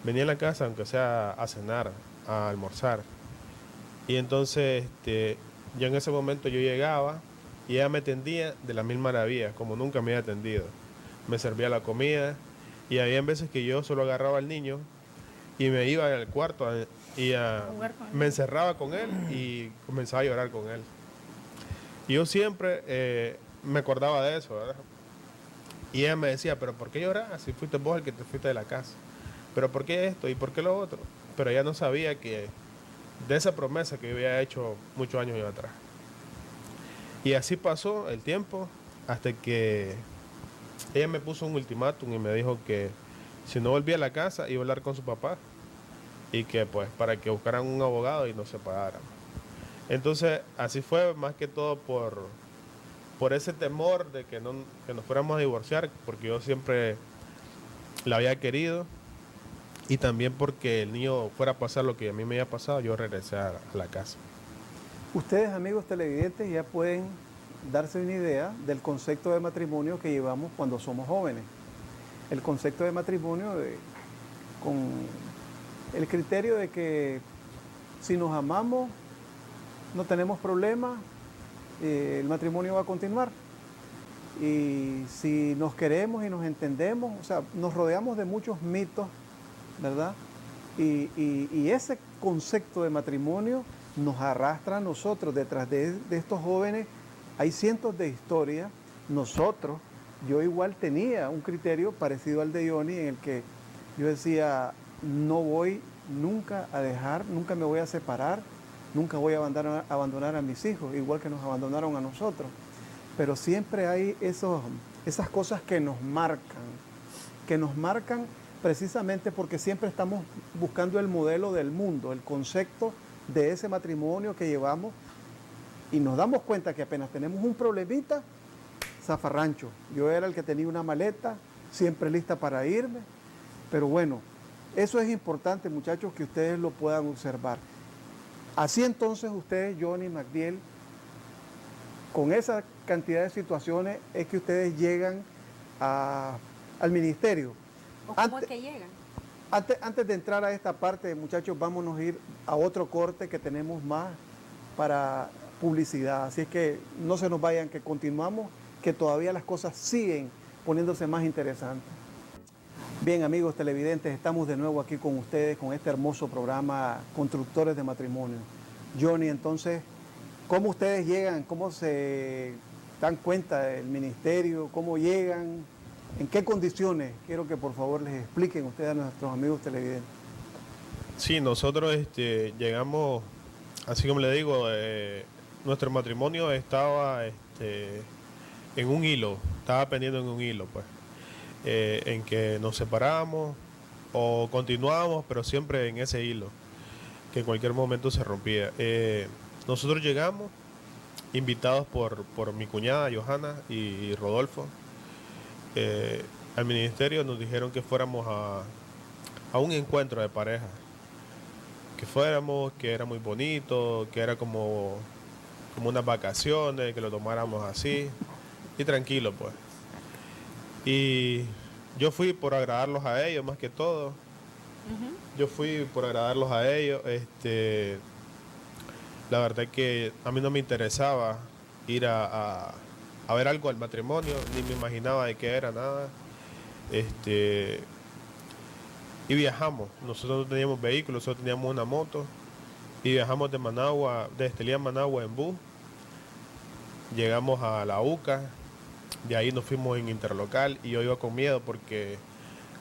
venía a la casa aunque sea a cenar, a almorzar. Y entonces, yo en ese momento yo llegaba y ella me atendía de las mil maravillas, como nunca me había atendido. Me servía la comida y había veces que yo solo agarraba al niño y me iba al cuarto me encerraba con él y comenzaba a llorar con él. Y yo siempre me acordaba de eso, ¿verdad? Y ella me decía, pero ¿por qué lloras si fuiste vos el que te fuiste de la casa? ¿Pero por qué esto y por qué lo otro? Pero ella no sabía que de esa promesa que yo había hecho muchos años atrás. Y así pasó el tiempo hasta que ella me puso un ultimátum y me dijo que si no volvía a la casa iba a hablar con su papá y que pues para que buscaran un abogado y nos separaran. Entonces así fue más que todo por ese temor de que nos fuéramos a divorciar, porque yo siempre la había querido y también porque el niño fuera a pasar lo que a mí me había pasado, yo regresé a la casa. Ustedes, amigos televidentes, ya pueden darse una idea del concepto de matrimonio que llevamos cuando somos jóvenes. El concepto de matrimonio con el criterio de que si nos amamos, no tenemos problemas, el matrimonio va a continuar. Y si nos queremos y nos entendemos, o sea, nos rodeamos de muchos mitos, ¿verdad? Y ese concepto de matrimonio nos arrastra a nosotros. Detrás de estos jóvenes hay cientos de historias. Yo igual tenía un criterio parecido al de Johnny, en el que yo decía, no voy nunca a dejar, nunca me voy a separar, nunca voy a abandonar a mis hijos, igual que nos abandonaron a nosotros. Pero siempre hay esas cosas que nos marcan precisamente porque siempre estamos buscando el modelo del mundo, el concepto de ese matrimonio que llevamos, y nos damos cuenta que apenas tenemos un problemita, zafarrancho. Yo era el que tenía una maleta, siempre lista para irme, pero bueno, eso es importante, muchachos, que ustedes lo puedan observar. Así entonces ustedes, Johnny, Magdiel, con esa cantidad de situaciones es que ustedes llegan al ministerio. ¿O cómo es que llegan? Antes de entrar a esta parte, muchachos, vámonos a ir a otro corte que tenemos más para publicidad. Así es que no se nos vayan, que continuamos, que todavía las cosas siguen poniéndose más interesantes. Bien, amigos televidentes, estamos de nuevo aquí con ustedes con este hermoso programa Constructores de Matrimonio. Johnny, entonces, ¿cómo ustedes llegan? ¿Cómo se dan cuenta del ministerio? ¿Cómo llegan? ¿En qué condiciones? Quiero que por favor les expliquen ustedes a nuestros amigos televidentes. Sí, nosotros llegamos, así como le digo, nuestro matrimonio estaba en un hilo, estaba pendiendo en un hilo, pues, en que nos separamos o continuábamos, pero siempre en ese hilo, que en cualquier momento se rompía. Nosotros llegamos, invitados por mi cuñada Johanna y Rodolfo, al ministerio. Nos dijeron que fuéramos a un encuentro de pareja, que era muy bonito, que era como unas vacaciones, que lo tomáramos así y tranquilo, pues. Y yo fui por agradarlos a ellos más que todo. Yo fui por agradarlos a ellos. La verdad es que a mí no me interesaba ir a ver algo al matrimonio, ni me imaginaba de qué era nada. Y viajamos. Nosotros no teníamos vehículos, solo teníamos una moto. Y viajamos de Managua, de Estelí a Managua en bus. Llegamos a la UCA. De ahí nos fuimos en interlocal y yo iba con miedo porque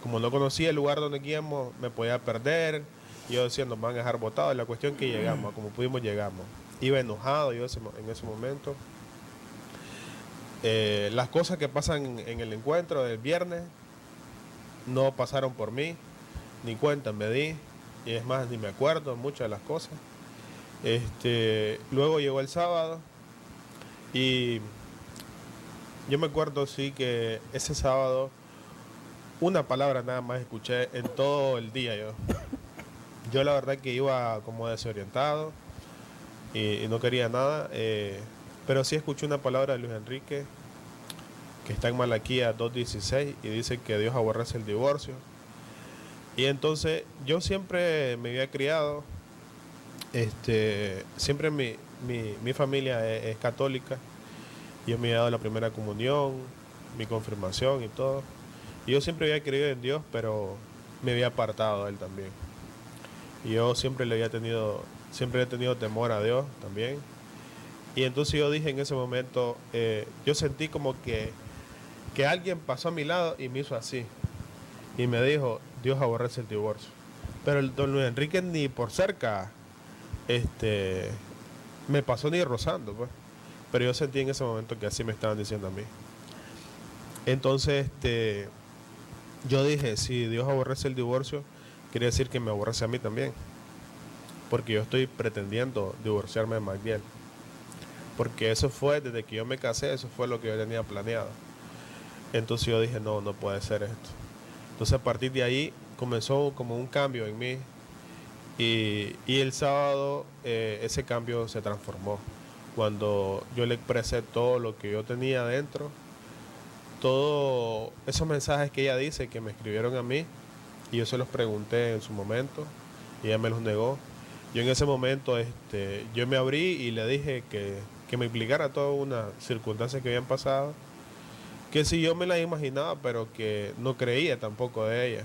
como no conocía el lugar donde íbamos, me podía perder Y yo decía, nos van a dejar botados. La cuestión que llegamos, como pudimos, llegamos. Iba enojado yo en ese momento. Las cosas que pasan en el encuentro del viernes no pasaron por mí, ni cuenta me di, y es más, ni me acuerdo muchas de las cosas. Luego llegó el sábado y yo me acuerdo, sí, que ese sábado una palabra nada más escuché en todo el día yo. Yo la verdad que iba como desorientado y no quería nada, pero sí escuché una palabra de Luis Enrique que está en Malaquías 2:16 y dice que Dios aborrece el divorcio. Y entonces yo siempre me había criado, siempre mi familia es católica. Yo me había dado la primera comunión, mi confirmación y todo. Y yo siempre había creído en Dios, pero me había apartado de Él también. Y yo siempre he tenido temor a Dios también. Y entonces yo dije en ese momento, yo sentí como que alguien pasó a mi lado y me hizo así. Y me dijo, Dios aborrece el divorcio. Pero el don Luis Enrique ni por cerca me pasó ni rozando, pues. Pero yo sentí en ese momento que así me estaban diciendo a mí. Entonces, yo dije, si Dios aborrece el divorcio, quiere decir que me aborrece a mí también. Porque yo estoy pretendiendo divorciarme de Magdiel. Porque eso fue, desde que yo me casé, eso fue lo que yo tenía planeado. Entonces yo dije, no puede ser esto. Entonces a partir de ahí comenzó como un cambio en mí. Y el sábado ese cambio se transformó. Cuando yo le expresé todo lo que yo tenía adentro, todos esos mensajes que ella dice que me escribieron a mí, y yo se los pregunté en su momento, y ella me los negó. Yo en ese momento yo me abrí y le dije que me explicara todas unas circunstancias que habían pasado, que si yo me las imaginaba, pero que no creía tampoco de ella.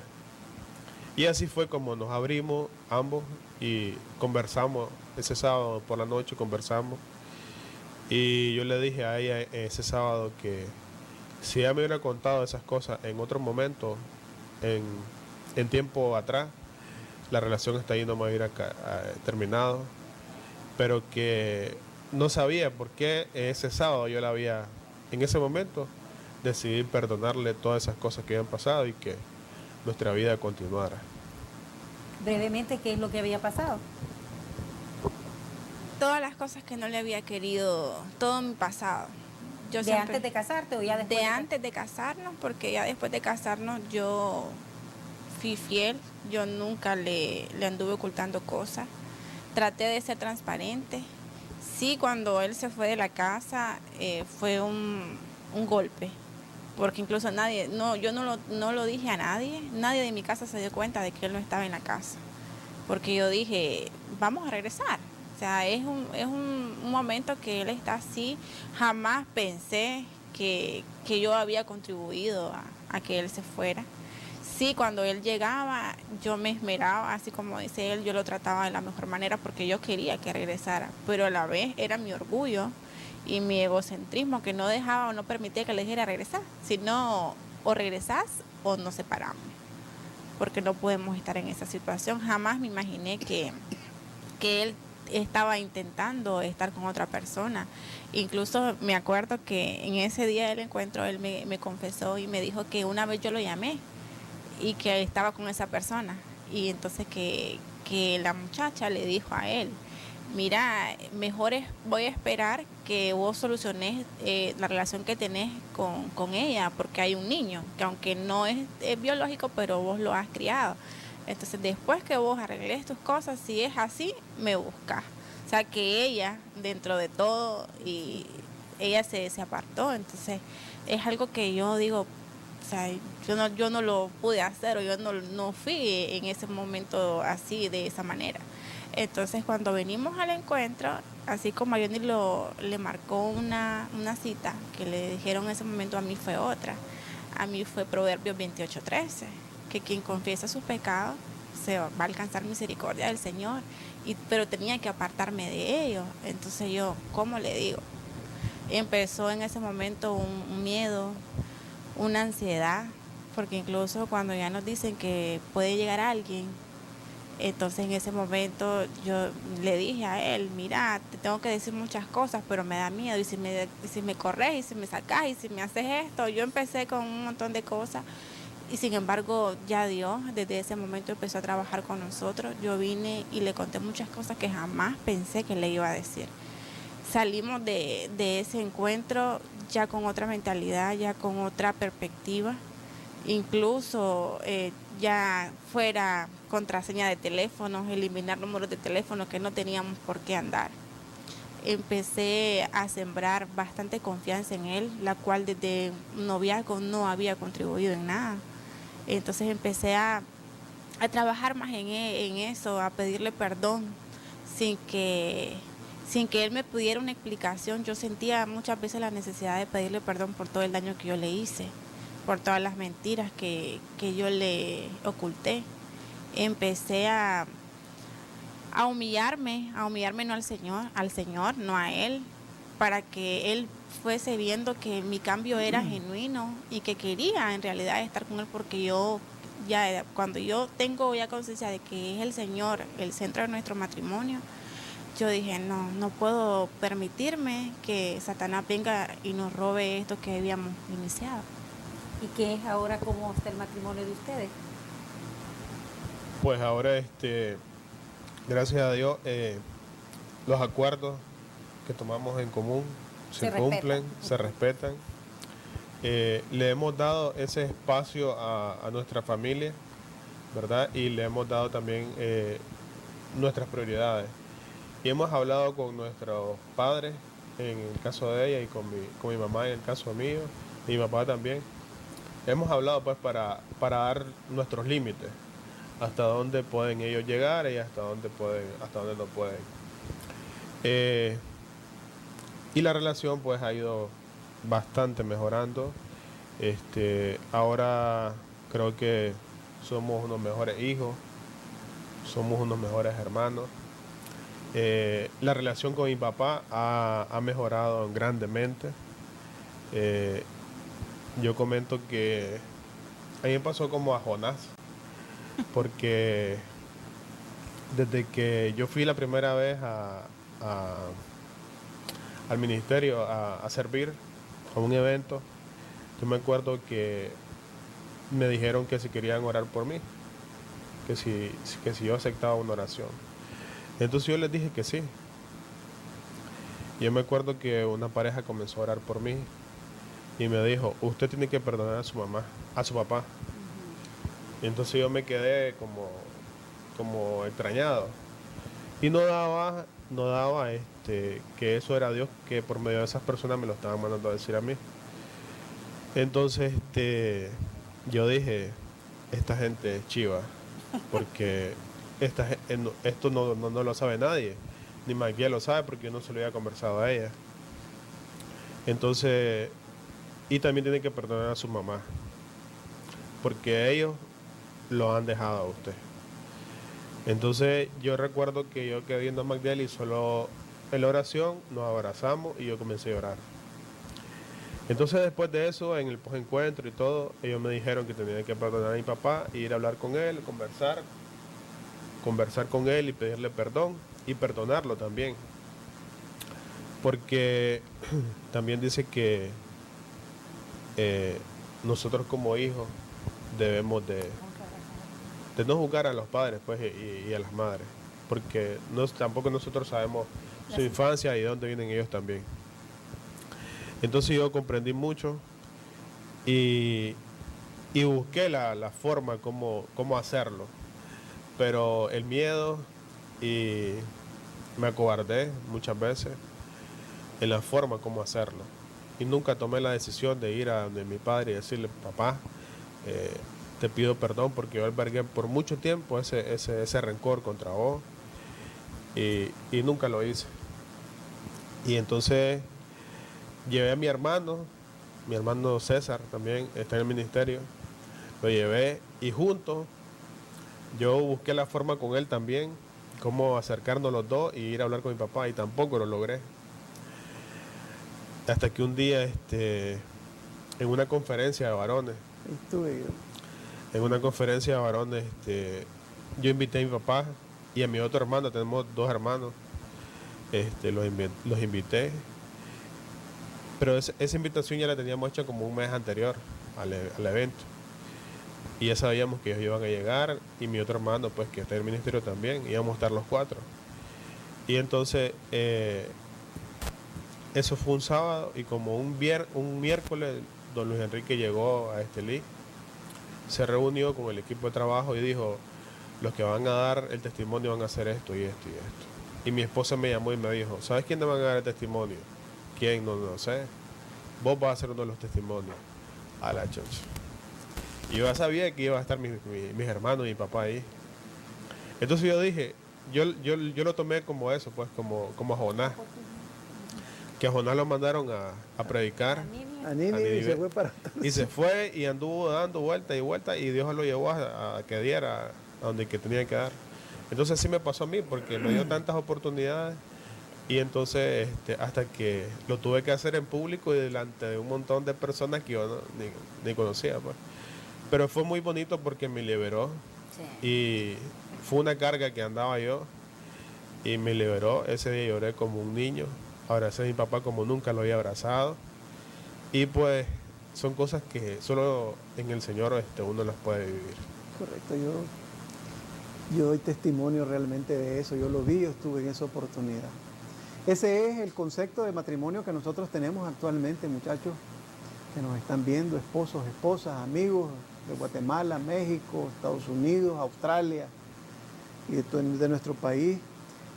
Y así fue como nos abrimos ambos y conversamos ese sábado por la noche, conversamos. Y yo le dije a ella ese sábado que si ella me hubiera contado esas cosas en otro momento, en tiempo atrás, la relación hasta ahí no me hubiera terminado, pero que no sabía por qué ese sábado yo la había, en ese momento, decidí perdonarle todas esas cosas que habían pasado y que nuestra vida continuara. Brevemente, ¿qué es lo que había pasado? Todas las cosas que no le había querido, todo mi pasado. ¿Antes de casarte o ya después? De antes de casarnos, porque ya después de casarnos yo fui fiel, yo nunca le anduve ocultando cosas, traté de ser transparente. Sí, cuando él se fue de la casa fue un golpe, porque incluso yo no lo dije a nadie de mi casa se dio cuenta de que él no estaba en la casa, porque yo dije, vamos a regresar. O sea, es un momento que él está así. Jamás pensé que yo había contribuido a que él se fuera. Sí, cuando él llegaba, yo me esmeraba, así como dice él, yo lo trataba de la mejor manera porque yo quería que regresara. Pero a la vez era mi orgullo y mi egocentrismo que no dejaba o no permitía que le dijera regresar. Sino o regresás o nos separamos. Porque no podemos estar en esa situación. Jamás me imaginé que él estaba intentando estar con otra persona. Incluso me acuerdo que en ese día del encuentro él me confesó y me dijo que una vez yo lo llamé y que estaba con esa persona. Y entonces que la muchacha le dijo a él, mira, mejor voy a esperar que vos soluciones la relación que tenés con ella, porque hay un niño, que aunque no es biológico, pero vos lo has criado. Entonces, después que vos arregles tus cosas, si es así, me buscas. O sea, que ella, dentro de todo, y ella se apartó. Entonces, es algo que yo digo, o sea, yo no lo pude hacer, o yo no fui en ese momento así, de esa manera. Entonces, cuando venimos al encuentro, así como a Johnny le marcó una cita, que le dijeron en ese momento, a mí fue otra. A mí fue Proverbios 28:13. Que quien confiesa sus pecados se va a alcanzar misericordia del Señor, pero tenía que apartarme de ellos. Entonces yo, ¿cómo le digo? Empezó en ese momento un miedo, una ansiedad, porque incluso cuando ya nos dicen que puede llegar alguien, Entonces en ese momento yo le dije a él, mira, te tengo que decir muchas cosas, pero me da miedo, y si me corres, y si me sacas, y si me haces esto. Yo empecé con un montón de cosas, y sin embargo ya Dios desde ese momento empezó a trabajar con nosotros. Yo vine y le conté muchas cosas que jamás pensé que le iba a decir. Salimos de ese encuentro ya con otra mentalidad, ya con otra perspectiva, incluso ya fuera contraseña de teléfonos, eliminar números de teléfono que no teníamos por qué andar. Empecé a sembrar bastante confianza en él, la cual desde noviazgo no había contribuido en nada. Entonces empecé a trabajar más en eso, a pedirle perdón sin que él me pudiera una explicación. Yo sentía muchas veces la necesidad de pedirle perdón por todo el daño que yo le hice, por todas las mentiras que yo le oculté. Empecé a humillarme no al Señor, no a Él, para que Él fuese viendo que mi cambio era genuino y que quería en realidad estar con Él, porque cuando yo tengo ya conciencia de que es el Señor el centro de nuestro matrimonio, yo dije, no puedo permitirme que Satanás venga y nos robe esto que habíamos iniciado. ¿Y qué es ahora, cómo está el matrimonio de ustedes? Pues ahora, gracias a Dios, los acuerdos que tomamos en común se cumplen, se respetan. Le hemos dado ese espacio a nuestra familia, ¿verdad? Y le hemos dado también nuestras prioridades. Y hemos hablado con nuestros padres, en el caso de ella, y con mi mamá en el caso mío, y mi papá también. Hemos hablado pues para dar nuestros límites, hasta dónde pueden ellos llegar y hasta dónde no pueden. Y la relación pues ha ido bastante mejorando. Ahora creo que somos unos mejores hijos, somos unos mejores hermanos. La relación con mi papá ha mejorado grandemente. Yo comento que a mí me pasó como a Jonás, porque desde que yo fui la primera vez al ministerio a servir a un evento, yo me acuerdo que me dijeron que si querían orar por mí, que si yo aceptaba una oración. Entonces yo les dije que sí. Yo me acuerdo que una pareja comenzó a orar por mí y me dijo, usted tiene que perdonar a su papá. Y entonces yo me quedé como extrañado. Y no daba que eso era Dios, que por medio de esas personas me lo estaban mandando a decir a mí. Entonces yo dije, esta gente es chiva, porque esto no lo sabe nadie, ni Maguía lo sabe porque yo no se lo había conversado a ella. Entonces, y también tiene que perdonar a su mamá, porque ellos lo han dejado a usted. Entonces yo recuerdo que yo quedé viendo a Magdiel y solo en la oración nos abrazamos y yo comencé a orar. Entonces después de eso, en el posencuentro y todo, ellos me dijeron que tenía que perdonar a mi papá, ir a hablar con él, conversar con él y pedirle perdón y perdonarlo también. Porque también dice que nosotros como hijos debemos de no juzgar a los padres pues, y a las madres, porque tampoco nosotros sabemos su infancia y de dónde vienen ellos también. Entonces yo comprendí mucho y busqué la forma cómo hacerlo, pero el miedo, y me acobardé muchas veces en la forma cómo hacerlo, y nunca tomé la decisión de ir a donde mi padre y decirle, papá, te pido perdón porque yo albergué por mucho tiempo ese rencor contra vos, y nunca lo hice. Y entonces llevé a mi hermano César también está en el ministerio, lo llevé y juntos yo busqué la forma con él también, cómo acercarnos los dos y ir a hablar con mi papá, y tampoco lo logré. Hasta que un día en una conferencia de varones, yo invité a mi papá y a mi otro hermano, tenemos 2 hermanos, los invité, pero esa invitación ya la teníamos hecha como un mes anterior al evento. Y ya sabíamos que ellos iban a llegar y mi otro hermano, pues que está en el ministerio también, íbamos a estar los 4. Y entonces, eso fue un sábado y como un miércoles, don Luis Enrique llegó a Estelí, se reunió con el equipo de trabajo y dijo, los que van a dar el testimonio van a hacer esto y esto y esto. Y mi esposa me llamó y me dijo, ¿sabes quién te van a dar el testimonio? ¿Quién? No sé. Vos vas a ser uno de los testimonios. A la chocha. Y yo ya sabía que iba a estar mis hermanos y mi papá ahí. Entonces yo dije, yo lo tomé como eso, pues como a Jonás. Que a Jonás lo mandaron a predicar. A Nínive y se fue para atrás. Y se fue y anduvo dando vueltas y vueltas y Dios lo llevó a que diera a donde que tenía que dar. Entonces así me pasó a mí porque me dio tantas oportunidades y entonces hasta que lo tuve que hacer en público y delante de un montón de personas que yo ni conocía, pues. Pero fue muy bonito porque me liberó. Sí. Y fue una carga que andaba yo y me liberó. Ese día lloré como un niño, abracé a mi papá como nunca lo había abrazado y pues son cosas que solo en el Señor uno las puede vivir. Correcto, yo doy testimonio realmente de eso, yo lo vi, yo estuve en esa oportunidad. Ese es el concepto de matrimonio que nosotros tenemos actualmente, muchachos, que nos están viendo, esposos, esposas, amigos de Guatemala, México, Estados Unidos, Australia y de nuestro país.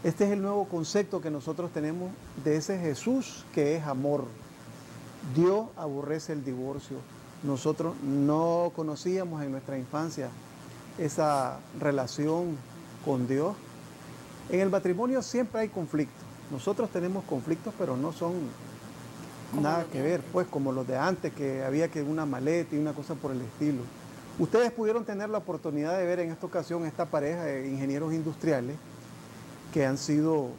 Este es el nuevo concepto que nosotros tenemos de ese Jesús que es amor. Dios aborrece el divorcio. Nosotros no conocíamos en nuestra infancia esa relación con Dios. En el matrimonio siempre hay conflictos. Nosotros tenemos conflictos, pero no son nada que ver, pues como los de antes, que había que una maleta y una cosa por el estilo. Ustedes pudieron tener la oportunidad de ver en esta ocasión esta pareja de ingenieros industriales que han sido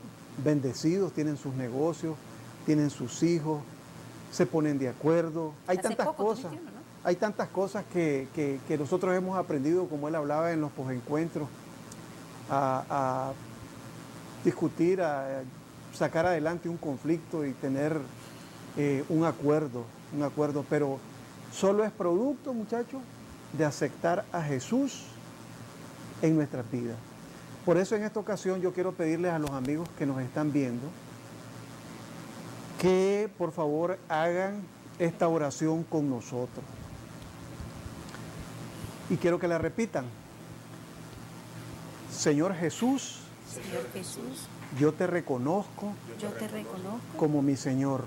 bendecidos, tienen sus negocios, tienen sus hijos, se ponen de acuerdo. Hay tantas cosas, ¿no? Hay tantas cosas que nosotros hemos aprendido, como él hablaba en los posencuentros, a discutir, a sacar adelante un conflicto y tener un acuerdo, pero solo es producto, muchachos, de aceptar a Jesús en nuestras vidas. Por eso en esta ocasión yo quiero pedirles a los amigos que nos están viendo que por favor hagan esta oración con nosotros. Y quiero que la repitan. Señor Jesús, yo te reconozco, como mi Señor,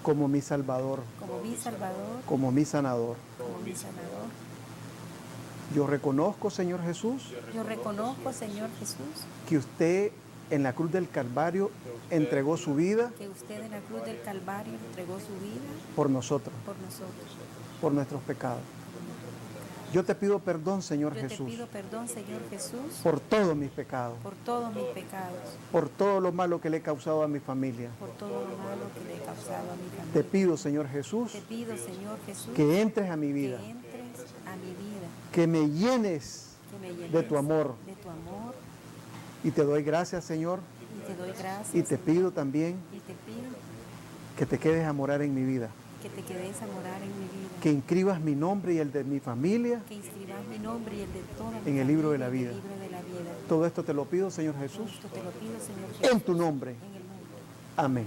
como mi Salvador, como mi sanador. Yo reconozco, Señor Jesús, que usted en la cruz del Calvario entregó su vida por nosotros, por nuestros pecados. Yo te pido perdón, Señor Jesús, por todos mis pecados, por todo lo malo que le he causado a mi familia. Te pido, Señor Jesús, que entres a mi vida, que me llenes de tu amor. Y te doy gracias, Señor, y te pido también que te quedes a morar en mi vida. Que inscribas mi nombre y el de mi familia en el libro de la vida. Todo esto te lo pido, Señor Jesús, en tu nombre. Amén.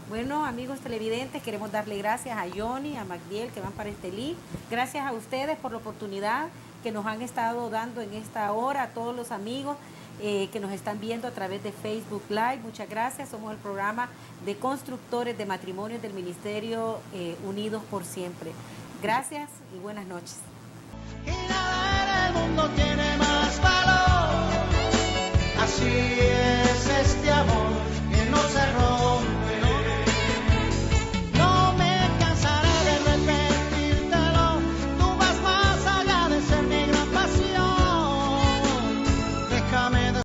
Bueno, amigos televidentes, queremos darle gracias a Johnny, a Magdiel, que van para Estelí. Gracias a ustedes por la oportunidad que nos han estado dando en esta hora, a todos los amigos que nos están viendo a través de Facebook Live. Muchas gracias. Somos el programa de constructores de matrimonios del Ministerio Unidos por Siempre. Gracias y buenas noches.